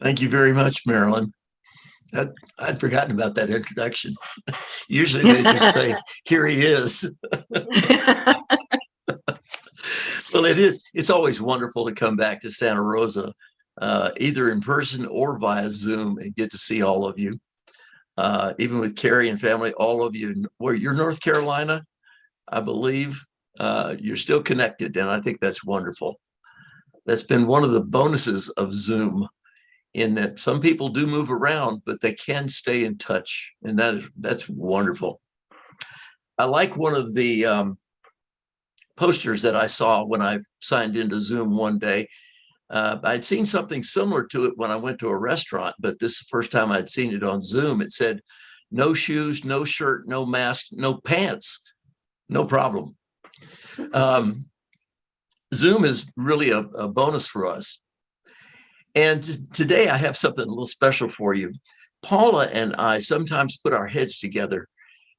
Thank you very much, Marilyn. That, I'd forgotten about that introduction. Usually they just say, here he is. Well, it is. It's always wonderful to come back to Santa Rosa, either in person or via Zoom, and get to see all of you. Even with Carrie and family, all of you, where you're North Carolina, I believe, you're still connected. And I think that's wonderful. That's been one of the bonuses of Zoom, in that some people do move around, but they can stay in touch. And that's wonderful. I like one of the posters that I saw when I signed into Zoom one day. I'd seen something similar to it when I went to a restaurant, but this is the first time I'd seen it on Zoom. It said, no shoes, no shirt, no mask, no pants, no problem. Um, Zoom is really a bonus for us. And today I have something a little special for you. Paula and I sometimes put our heads together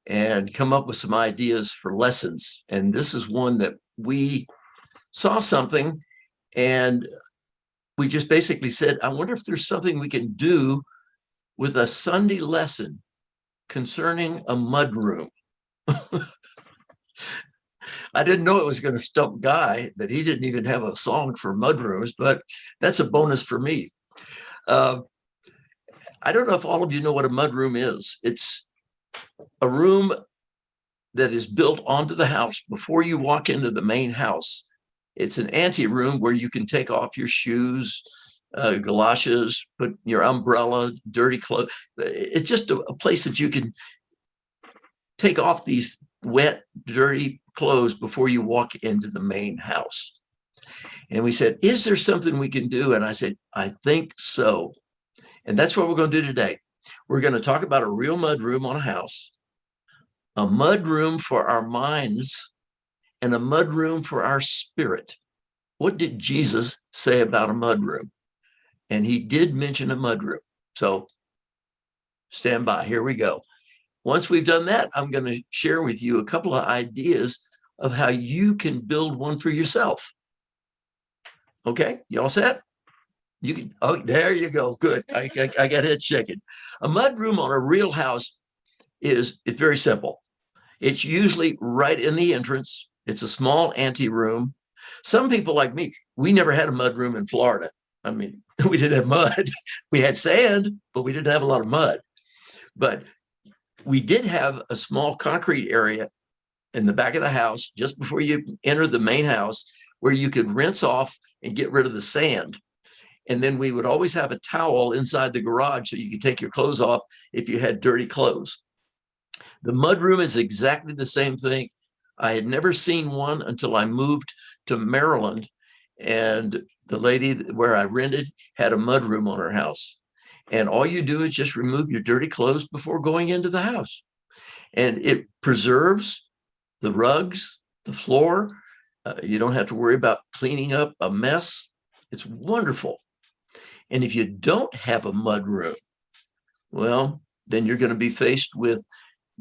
and come up with some ideas for lessons. And this is one that we saw something and we just basically said, I wonder if there's something we can do with a Sunday lesson concerning a mudroom. I didn't know it was going to stump Guy, that he didn't even have a song for mudrooms, but that's a bonus for me. Uh, I don't know if all of you know what a mudroom is. It's a room that is built onto the house before you walk into the main house. It's an ante room where you can take off your shoes, galoshes, put your umbrella, dirty clothes. It's just a place that you can take off these wet, dirty clothes before you walk into the main house. And we said, is there something we can do? And I said, I think so. And that's what we're going to do today. We're going to talk about a real mud room on a house, a mud room for our minds, and a mud room for our spirit. What did Jesus say about a mud room? And he did mention a mud room. So stand by. Here we go. Once we've done that, I'm going to share with you a couple of ideas of how you can build one for yourself. Okay, you all set? You can. Oh, there you go. Good. I got head shaking. A mud room on a real house it's very simple. It's usually right in the entrance. It's a small ante room. Some people like me, we never had a mud room in Florida. I mean, we didn't have mud. We had sand, but we didn't have a lot of mud. But we did have a small concrete area in the back of the house just before you enter the main house where you could rinse off and get rid of the sand. And then we would always have a towel inside the garage so you could take your clothes off if you had dirty clothes. The mud room is exactly the same thing. I had never seen one until I moved to Maryland, and the lady where I rented had a mud room on her house. And all you do is just remove your dirty clothes before going into the house. And it preserves the rugs, the floor. You don't have to worry about cleaning up a mess. It's wonderful. And if you don't have a mud room, well, then you're going to be faced with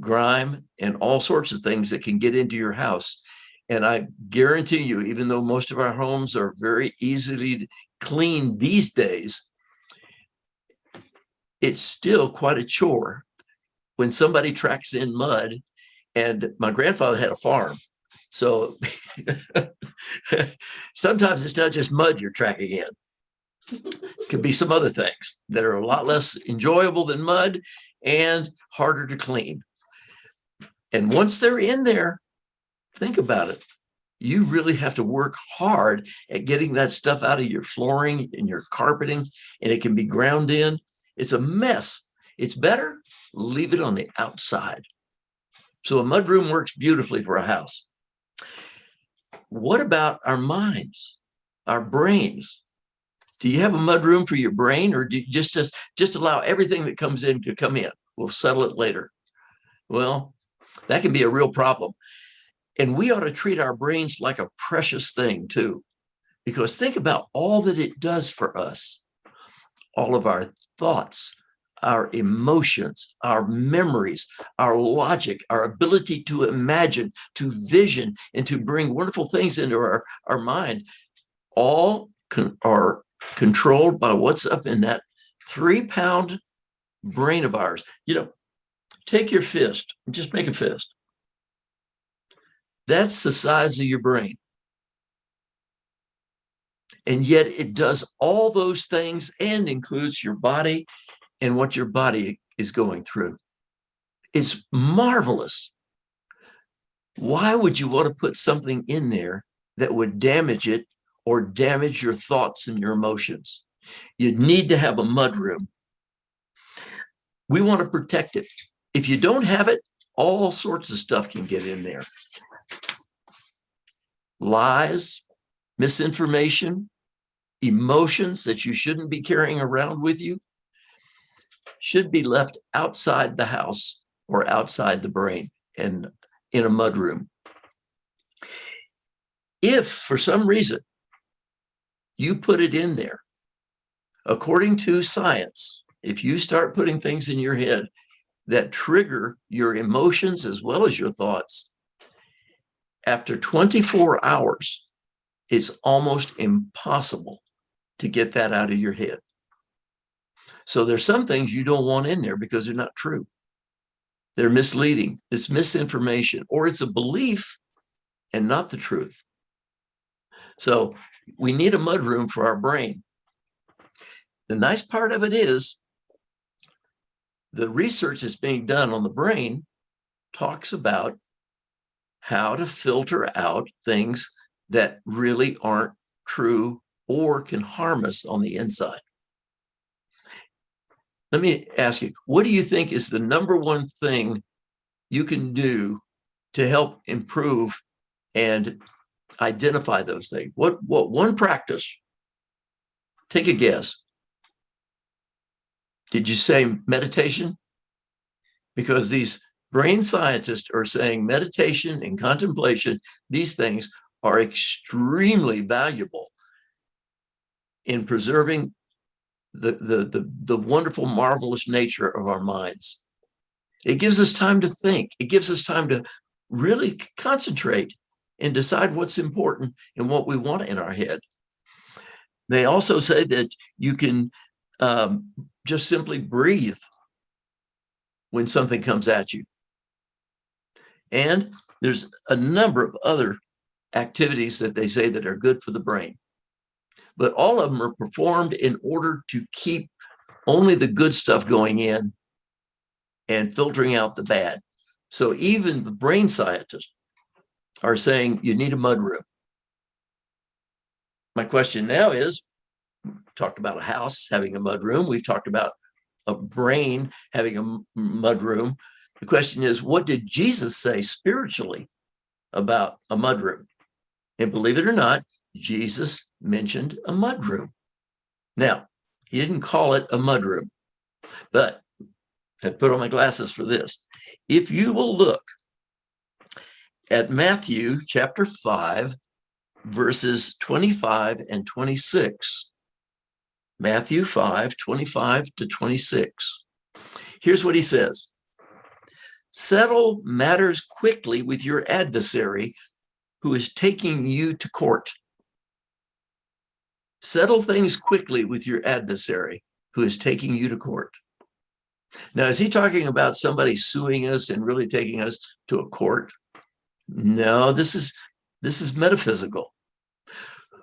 grime and all sorts of things that can get into your house. And I guarantee you, even though most of our homes are very easily cleaned these days, it's still quite a chore when somebody tracks in mud. And my grandfather had a farm. So sometimes it's not just mud you're tracking in. It could be some other things that are a lot less enjoyable than mud and harder to clean. And once they're in there, think about it. You really have to work hard at getting that stuff out of your flooring and your carpeting, and it can be ground in. It's a mess. It's better, leave it on the outside. So a mudroom works beautifully for a house. What about our minds, our brains? Do you have a mudroom for your brain, or do you just allow everything that comes in to come in? We'll settle it later. Well, that can be a real problem. And we ought to treat our brains like a precious thing too, because think about all that it does for us. All of our thoughts, our emotions, our memories, our logic, our ability to imagine, to vision, and to bring wonderful things into our mind, all are controlled by what's up in that 3-pound brain of ours. Take your fist, just make a fist. That's the size of your brain. And yet it does all those things and includes your body and what your body is going through. It's marvelous. Why would you want to put something in there that would damage it or damage your thoughts and your emotions? You'd need to have a mudroom. We want to protect it. If you don't have it, all sorts of stuff can get in there. Lies, misinformation, emotions that you shouldn't be carrying around with you should be left outside the house or outside the brain and in a mudroom. If for some reason you put it in there, according to science, if you start putting things in your head that trigger your emotions as well as your thoughts, after 24 hours, it's almost impossible to get that out of your head. So there's some things you don't want in there because they're not true. They're misleading. It's misinformation, or it's a belief and not the truth. So we need a mudroom for our brain. The nice part of it is the research that's being done on the brain talks about how to filter out things that really aren't true or can harm us on the inside. Let me ask you, what do you think is the number one thing you can do to help improve and identify those things? What one practice? Take a guess. Did you say meditation? Because these brain scientists are saying meditation and contemplation, these things are extremely valuable in preserving the wonderful, marvelous nature of our minds. It gives us time to think. It gives us time to really concentrate and decide what's important and what we want in our head. They also say that you can just simply breathe when something comes at you. And there's a number of other activities that they say that are good for the brain. But all of them are performed in order to keep only the good stuff going in and filtering out the bad. So even the brain scientists are saying you need a mudroom. My question now is, talked about a house having a mudroom. We've talked about a brain having a mudroom. The question is, what did Jesus say spiritually about a mudroom? And believe it or not, Jesus mentioned a mudroom. Now, he didn't call it a mudroom, but I put on my glasses for this. If you will look at Matthew chapter 5, verses 25 and 26, Matthew 5, 25 to 26. Here's what he says. Settle matters quickly with your adversary who is taking you to court. Settle things quickly with your adversary who is taking you to court. Now, is he talking about somebody suing us and really taking us to a court? No, this is metaphysical.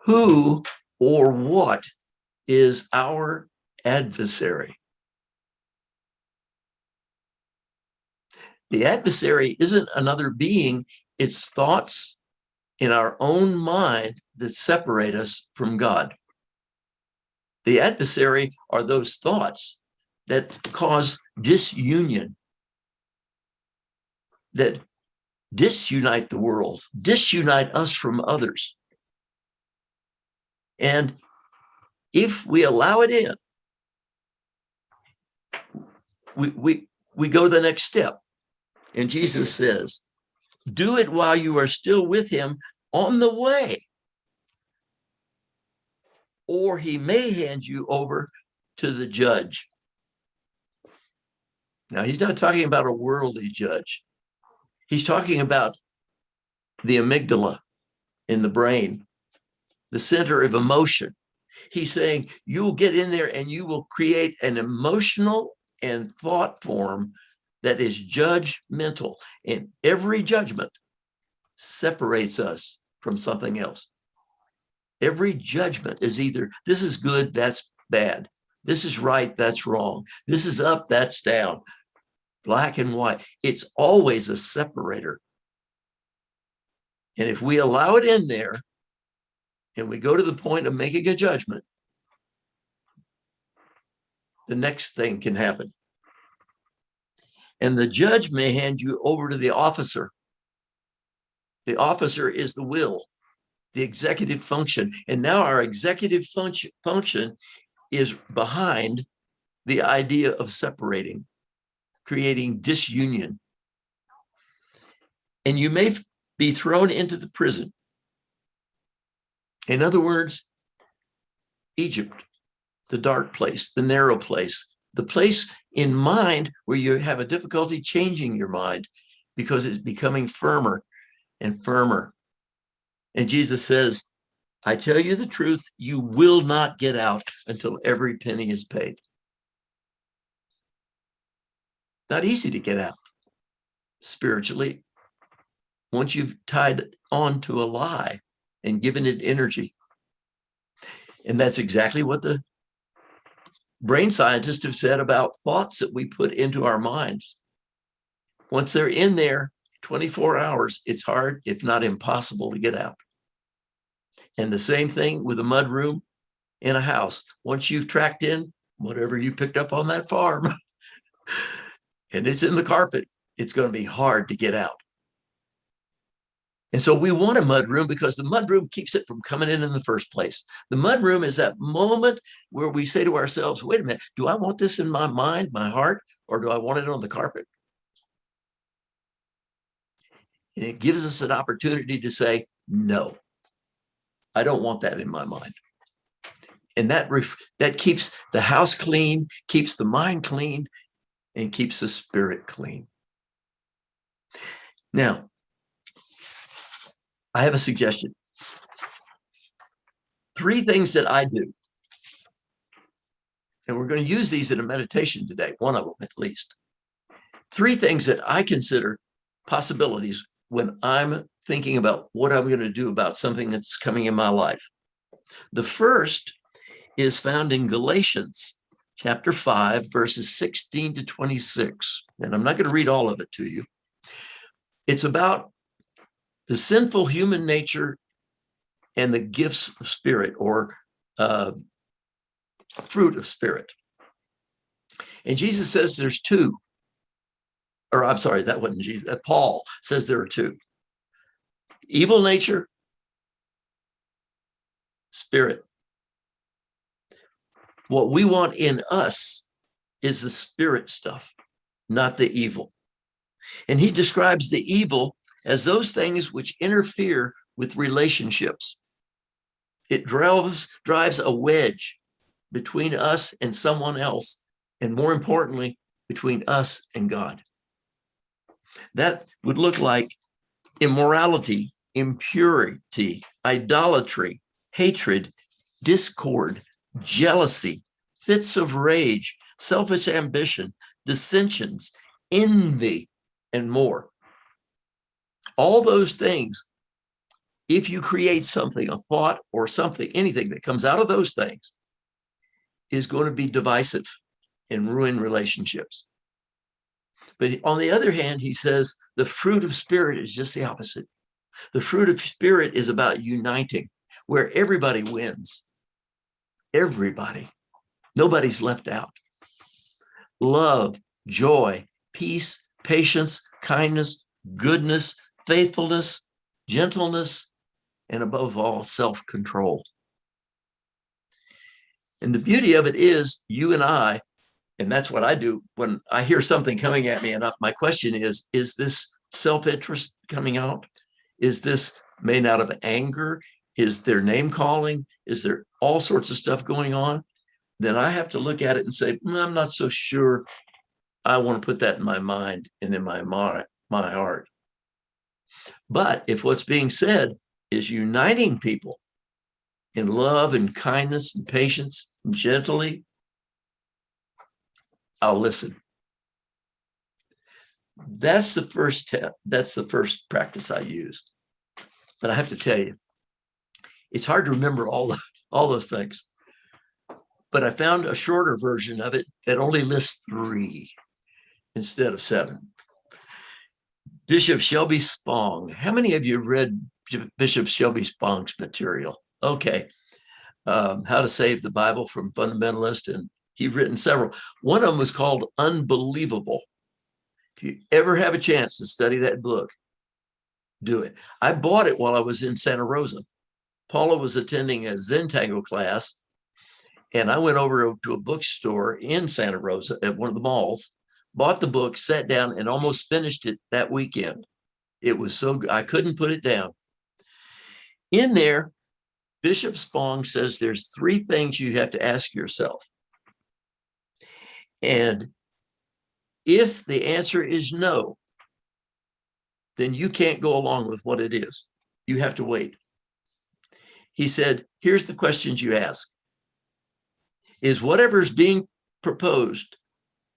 Who or what is our adversary? The adversary isn't another being, it's thoughts in our own mind that separate us from God. The adversary are those thoughts that cause disunion, that disunite the world, disunite us from others. And if we allow it in, we go to the next step. And Jesus says, do it while you are still with him on the way, or he may hand you over to the judge. Now, he's not talking about a worldly judge. He's talking about the amygdala in the brain, the center of emotion. He's saying you will get in there and you will create an emotional and thought form that is judgmental. And every judgment separates us from something else. Every judgment is either this is good, that's bad. This is right, that's wrong. This is up, that's down. Black and white. It's always a separator. And if we allow it in there and we go to the point of making a judgment, the next thing can happen. And the judge may hand you over to the officer. The officer is the will, the executive function. And now our executive function is behind the idea of separating, creating disunion. And you may be thrown into the prison. In other words, Egypt, the dark place, the narrow place, the place in mind where you have a difficulty changing your mind because it's becoming firmer and firmer. And Jesus says, I tell you the truth, you will not get out until every penny is paid. Not easy to get out spiritually once you've tied on to a lie and given it energy. And that's exactly what the brain scientists have said about thoughts that we put into our minds. Once they're in there 24 hours, it's hard, if not impossible, to get out. And the same thing with a mudroom in a house. Once you've tracked in whatever you picked up on that farm and it's in the carpet, it's going to be hard to get out. And so we want a mudroom because the mudroom keeps it from coming in the first place. The mudroom is that moment where we say to ourselves, wait a minute, do I want this in my mind, my heart, or do I want it on the carpet? And it gives us an opportunity to say, no, I don't want that in my mind. And that keeps the house clean, keeps the mind clean, and keeps the spirit clean. Now, I have a suggestion. 3 things that I do, and we're going to use these in a meditation today, one of them at least. 3 things that I consider possibilities when I'm thinking about what I'm going to do about something that's coming in my life. The first is found in Galatians chapter 5, verses 16 to 26. And I'm not going to read all of it to you. It's about the sinful human nature and the gifts of spirit, or fruit of spirit. And Jesus says there's 2. Or I'm sorry, that wasn't Jesus. Paul says there are 2. Evil nature, spirit. What we want in us is the spirit stuff, not the evil. And he describes the evil as those things which interfere with relationships. It drives a wedge between us and someone else, and more importantly, between us and God. That would look like immorality, impurity, idolatry, hatred, discord, jealousy, fits of rage, selfish ambition, dissensions, envy, and more. All those things, if you create something, a thought or something, anything that comes out of those things, is going to be divisive and ruin relationships. But on the other hand, he says the fruit of spirit is just the opposite. The fruit of spirit is about uniting, where everybody wins. Everybody. Nobody's left out. Love, joy, peace, patience, kindness, goodness, faithfulness, gentleness, and above all, self-control. And the beauty of it is you and I, and that's what I do when I hear something coming at me, and my question is this self-interest coming out? Is this made out of anger? Is there name calling? Is there all sorts of stuff going on? Then I have to look at it and say, I'm not so sure I want to put that in my mind and in my heart. But if what's being said is uniting people, in love and kindness and patience and gently, I'll listen. That's the first step. That's the first practice I use. But I have to tell you, it's hard to remember all those things. But I found a shorter version of it that only lists 3 instead of 7. Bishop Shelby Spong. How many of you read Bishop Shelby Spong's material? Okay. How to Save the Bible from Fundamentalists, and he's written several. One of them was called Unbelievable. If you ever have a chance to study that book, do it. I bought it while I was in Santa Rosa. Paula was attending a Zentangle class, and I went over to a bookstore in Santa Rosa at one of the malls, bought the book, sat down, and almost finished it that weekend. It was so good. I couldn't put it down. In there, Bishop Spong says there's 3 things you have to ask yourself. And if the answer is no, then you can't go along with what it is. You have to wait. He said, here's the questions you ask. Is whatever's being proposed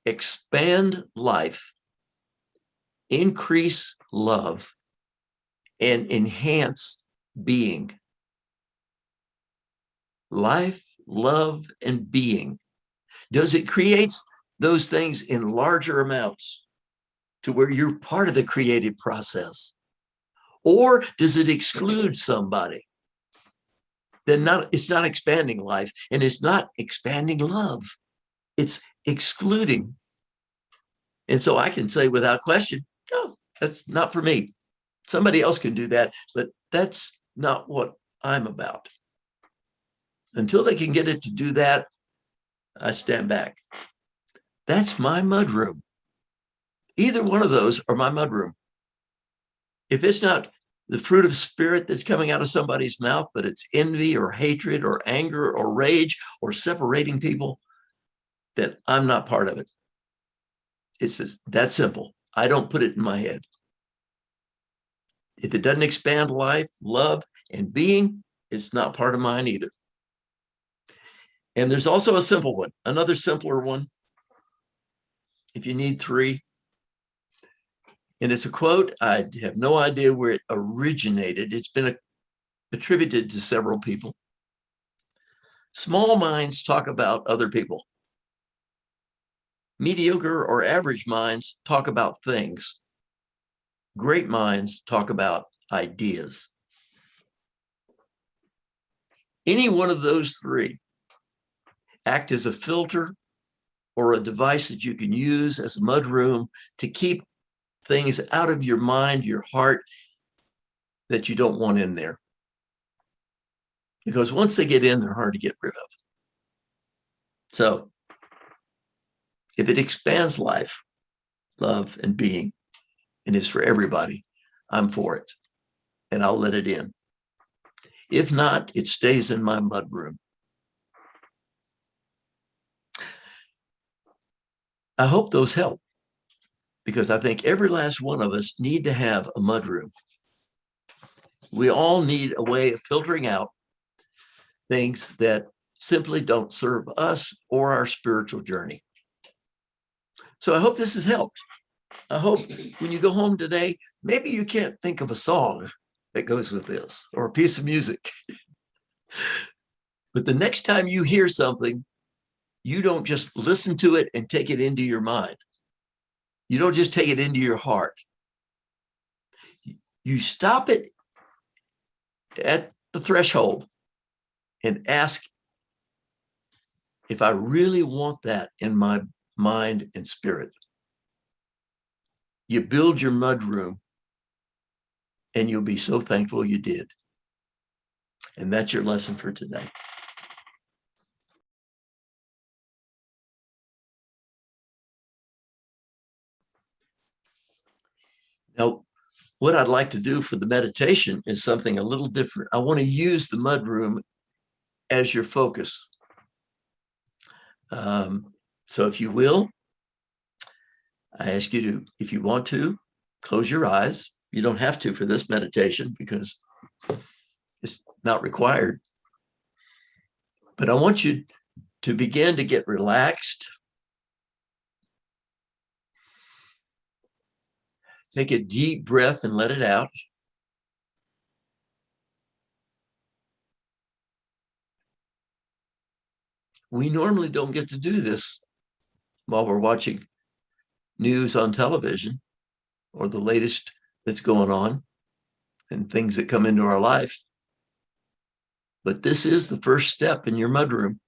expand life, increase love, and enhance being? Life, love, and being. Does it create those things in larger amounts to where you're part of the creative process? Or does it exclude somebody? Then it's not expanding life, and it's not expanding love. It's excluding. And so I can say without question, no, that's not for me. Somebody else can do that, but that's not what I'm about. Until they can get it to do that, I stand back. That's my mudroom. Either one of those are my mudroom. If it's not the fruit of spirit that's coming out of somebody's mouth, but it's envy or hatred or anger or rage or separating people, then I'm not part of it. It's just that simple. I don't put it in my head. If it doesn't expand life, love, and being, it's not part of mine either. And there's also a simple one, another simpler one, if you need 3. And it's a quote. I have no idea where it originated. It's been attributed to several people. Small minds talk about other people. Mediocre or average minds talk about things. Great minds talk about ideas. Any one of those 3 act as a filter or a device that you can use as a mudroom to keep things out of your mind, your heart, that you don't want in there. Because once they get in, they're hard to get rid of. So if it expands life, love, and being, and is for everybody, I'm for it. And I'll let it in. If not, it stays in my mudroom. I hope those help, because I think every last one of us need to have a mudroom. We all need a way of filtering out things that simply don't serve us or our spiritual journey. So I hope this has helped. I hope when you go home today, maybe you can't think of a song that goes with this or a piece of music. But the next time you hear something, you don't just listen to it and take it into your mind. You don't just take it into your heart. You stop it at the threshold and ask if I really want that in my mind and spirit. You build your mudroom, and you'll be so thankful you did. And that's your lesson for today. Now, what I'd like to do for the meditation is something a little different. I want to use the mudroom as your focus. So if you will, I ask you to, if you want to, close your eyes. You don't have to for this meditation because it's not required. But I want you to begin to get relaxed. Take a deep breath and let it out. We normally don't get to do this while we're watching news on television or the latest that's going on and things that come into our life. But this is the first step in your mudroom.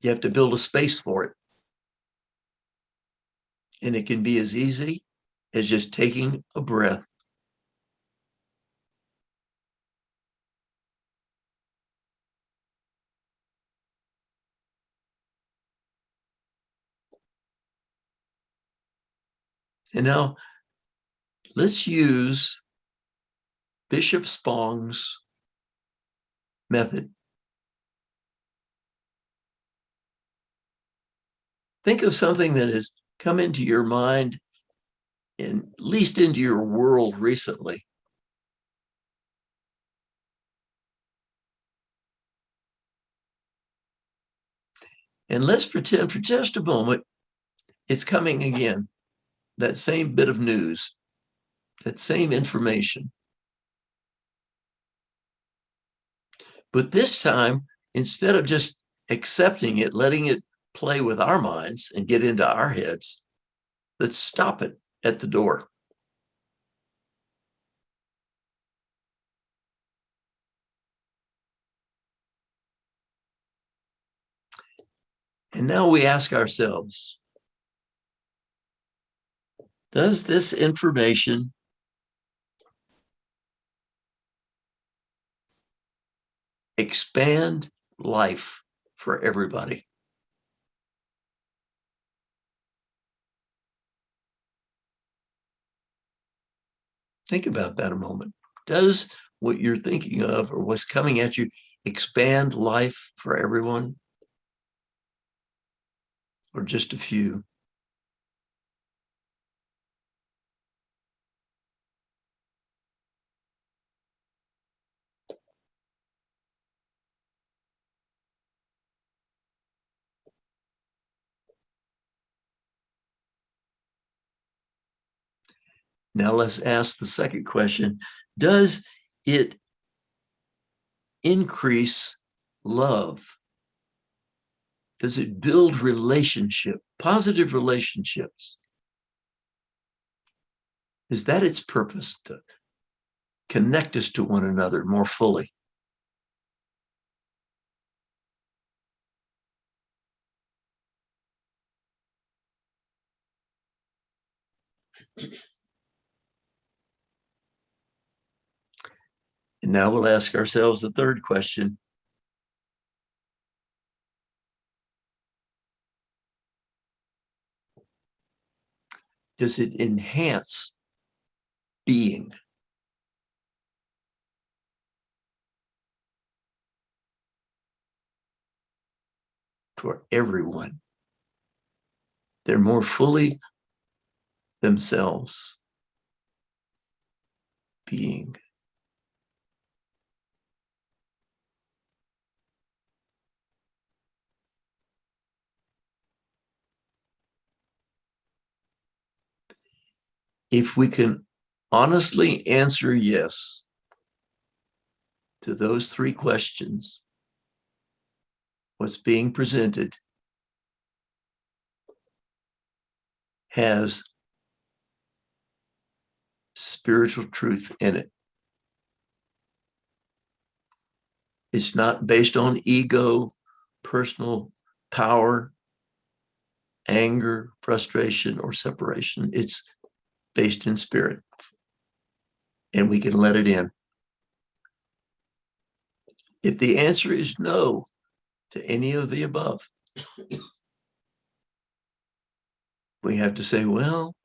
You have to build a space for it. And it can be as easy as just taking a breath. And now let's use Bishop Spong's method. Think of something that has come into your mind and at least into your world recently. And let's pretend for just a moment it's coming again, that same bit of news, that same information. But this time, instead of just accepting it, letting it play with our minds and get into our heads, let's stop it at the door. And now we ask ourselves, does this information expand life for everybody? Think about that a moment. Does what you're thinking of or what's coming at you expand life for everyone or just a few? Now let's ask the second question. Does it increase love? Does it build relationship, positive relationships? Is that its purpose, to connect us to one another more fully? And now we'll ask ourselves the third question. Does it enhance being? For everyone? They're more fully themselves being. If we can honestly answer yes to those three questions, what's being presented has spiritual truth in it. It's not based on ego, personal power, anger, frustration, or separation. It's based in spirit, and we can let it in. If the answer is no to any of the above, we have to say, well,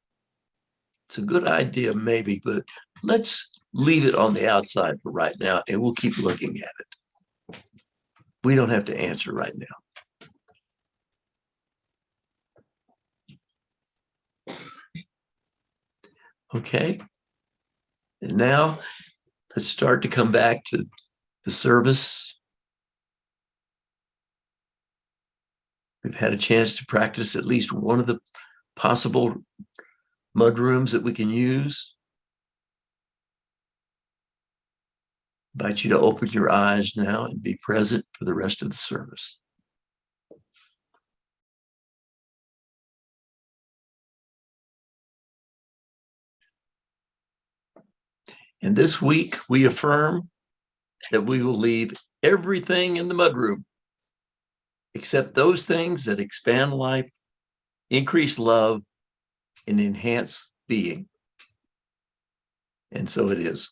it's a good idea, maybe, but let's leave it on the outside for right now, and we'll keep looking at it. We don't have to answer right now. Okay. And now let's start to come back to the service We've had a chance to practice at least one of the possible mud rooms that we can use. I invite you to open your eyes now and be present for the rest of the service. And this week, we affirm that we will leave everything in the mudroom except those things that expand life, increase love, and enhance being. And so it is.